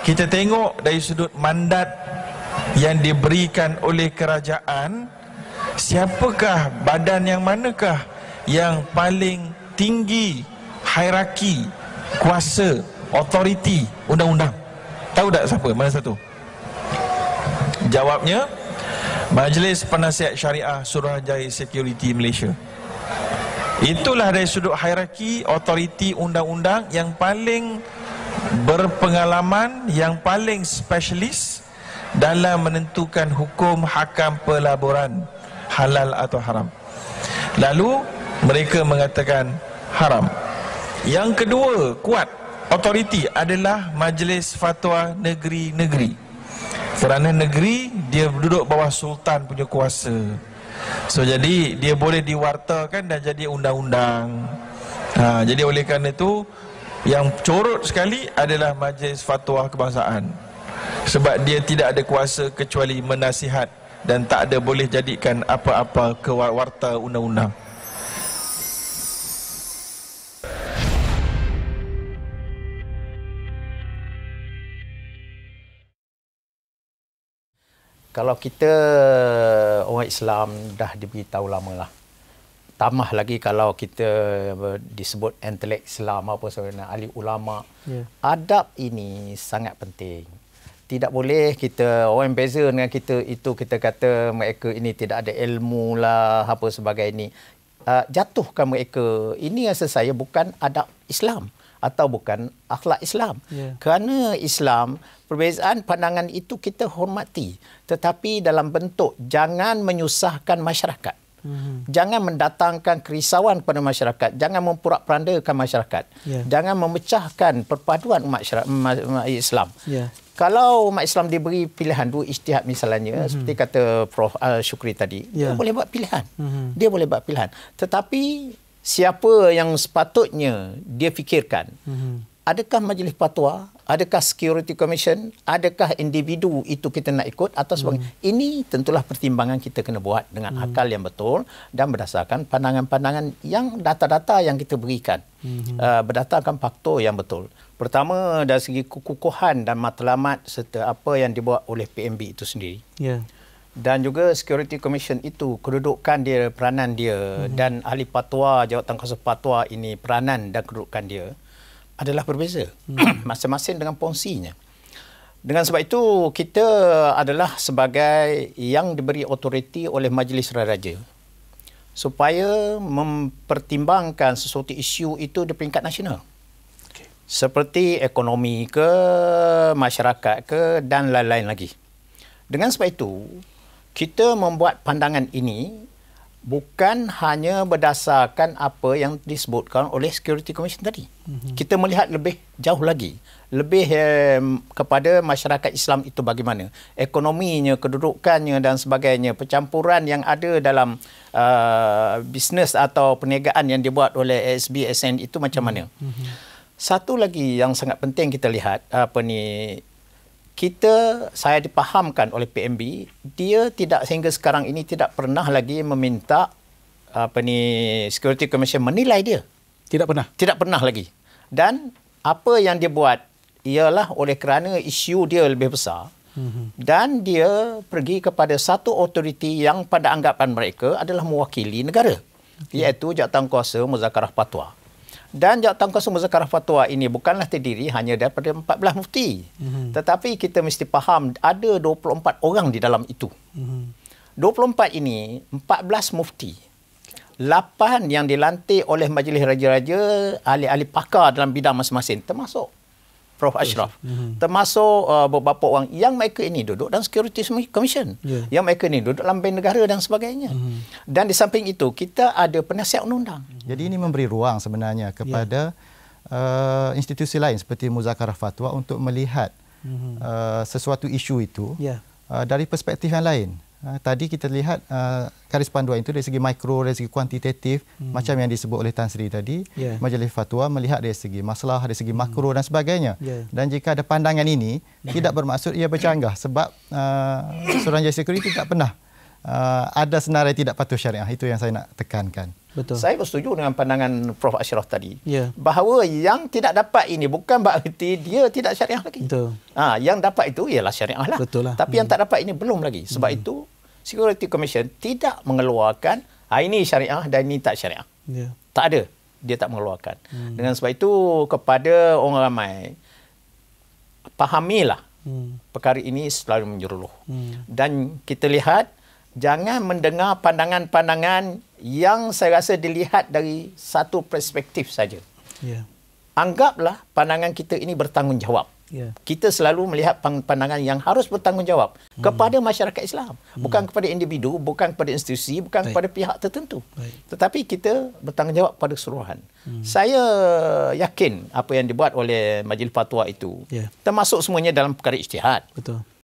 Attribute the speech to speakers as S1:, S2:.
S1: kita tengok dari sudut mandat yang diberikan oleh kerajaan, siapakah, badan yang manakah yang paling tinggi hierarki kuasa, autoriti undang-undang? Tahu tak siapa? Mana satu? Jawabnya, Majlis Penasihat Syariah Suruhanjaya Security Malaysia. Itulah dari sudut hierarki autoriti undang-undang yang paling berpengalaman, yang paling spesialis dalam menentukan hukum hakam pelaburan halal atau haram. Lalu mereka mengatakan haram. Yang kedua kuat autoriti adalah Majlis Fatwa Negeri-Negeri. Kerana negeri dia duduk bawah sultan punya kuasa. So jadi dia boleh diwartakan dan jadi undang-undang. Jadi oleh kerana itu yang corot sekali adalah Majlis Fatwa Kebangsaan. Sebab dia tidak ada kuasa kecuali menasihat dan tak ada boleh jadikan apa-apa ke warta undang-undang.
S2: Kalau kita orang Islam dah diberitahu lama lah. Tambah lagi kalau kita disebut intelek Islam apa sebenarnya ahli ulama. Adab ini sangat penting. Tidak boleh kita orang beza dengan kita itu kita kata mereka ini tidak ada ilmu lah apa sebagainya. Jatuhkan mereka. Ini rasa saya bukan adab Islam atau bukan akhlak Islam. Kerana Islam, perbezaan pandangan itu kita hormati. Tetapi dalam bentuk jangan menyusahkan masyarakat. Jangan mendatangkan kerisauan kepada masyarakat. Jangan memporak-perandakan masyarakat. Jangan memecahkan perpaduan umat Islam. Kalau umat Islam diberi pilihan dua ijtihad misalnya, seperti kata Prof. Syukri tadi, dia boleh buat pilihan. Dia boleh buat pilihan. Tetapi siapa yang sepatutnya dia fikirkan? Adakah Majlis Fatwa? Adakah Security Commission? Adakah individu itu kita nak ikut atau sebagainya? Ini tentulah pertimbangan kita kena buat dengan akal yang betul dan berdasarkan pandangan-pandangan yang data-data yang kita berikan. Berdasarkan faktor yang betul. Pertama dari segi kekukuhan dan matlamat serta apa yang dibuat oleh PMB itu sendiri. Dan juga Security Commission itu kedudukan dia, peranan dia dan ahli fatwa, Jawatankuasa Fatwa ini peranan dan kedudukan dia adalah berbeza. Masing-masing dengan fungsinya. Dengan sebab itu kita adalah sebagai yang diberi autoriti oleh Majlis Raja supaya mempertimbangkan sesuatu isu itu di peringkat nasional. Seperti ekonomi ke, masyarakat ke dan lain-lain lagi. Dengan sebab itu kita membuat pandangan ini bukan hanya berdasarkan apa yang disebutkan oleh Security Commission tadi. Kita melihat lebih jauh lagi. Lebih kepada masyarakat Islam itu bagaimana. Ekonominya, kedudukannya dan sebagainya. Percampuran yang ada dalam bisnes atau perniagaan yang dibuat oleh ASB, SN itu macam mana. Satu lagi yang sangat penting kita lihat, saya dipahamkan oleh PMB, dia tidak sehingga sekarang ini tidak pernah lagi meminta Security Commission menilai dia.
S3: Tidak pernah.
S2: Tidak pernah lagi. Dan apa yang dia buat ialah oleh kerana isu dia lebih besar dan dia pergi kepada satu autoriti yang pada anggapan mereka adalah mewakili negara, iaitu Jawatankuasa Muzakarah Fatwa. Dan Jawatankuasa Muzakarah Fatwa ini bukanlah terdiri hanya daripada 14 mufti. Tetapi kita mesti faham ada 24 orang di dalam itu. 24 ini 14 mufti. 8 yang dilantik oleh Majlis Raja-Raja, ahli-ahli pakar dalam bidang masing-masing, termasuk Prof. Ashraf. Termasuk beberapa orang yang mereka ini duduk dalam Security Commission. Yang mereka ini duduk dalam Bank Negara dan sebagainya. Dan di samping itu, kita ada penasihat undang-undang.
S4: Jadi ini memberi ruang sebenarnya kepada institusi lain seperti Muzakarah Fatwa untuk melihat sesuatu isu itu dari perspektif yang lain. Tadi kita lihat garis panduan itu dari segi mikro, dari segi kuantitatif, macam yang disebut oleh Tan Sri tadi, Majlis Fatwa melihat dari segi masalah, dari segi makro dan sebagainya. Dan jika ada pandangan ini, tidak bermaksud ia bercanggah sebab Suruhanjaya Security tak pernah ada senarai tidak patuh syariah. Itu yang saya nak tekankan.
S3: Betul.
S2: Saya bersetuju dengan pandangan Prof. Ashraf tadi.
S3: Ya.
S2: Bahawa yang tidak dapat ini bukan berarti dia tidak syariah lagi.
S3: Betul.
S2: Yang dapat itu ialah syariah lah.
S3: Betul lah.
S2: Tapi yang tak dapat ini belum lagi. Sebab itu Security Commission tidak mengeluarkan ini syariah dan ini tak syariah.
S3: Ya.
S2: Tak ada. Dia tak mengeluarkan. Dengan sebab itu kepada orang ramai, fahamilah perkara ini selalu menyeluruh. Dan kita lihat, jangan mendengar pandangan-pandangan yang saya rasa dilihat dari satu perspektif saja.
S3: Ya.
S2: Anggaplah pandangan kita ini bertanggungjawab.
S3: Ya.
S2: Kita selalu melihat pandangan yang harus bertanggungjawab kepada masyarakat Islam. Bukan kepada individu, bukan kepada institusi, bukan kepada pihak tertentu. Tetapi kita bertanggungjawab pada keseluruhan. Saya yakin apa yang dibuat oleh Majlis Fatwa itu, termasuk semuanya dalam perkara ijtihad.
S3: Betul.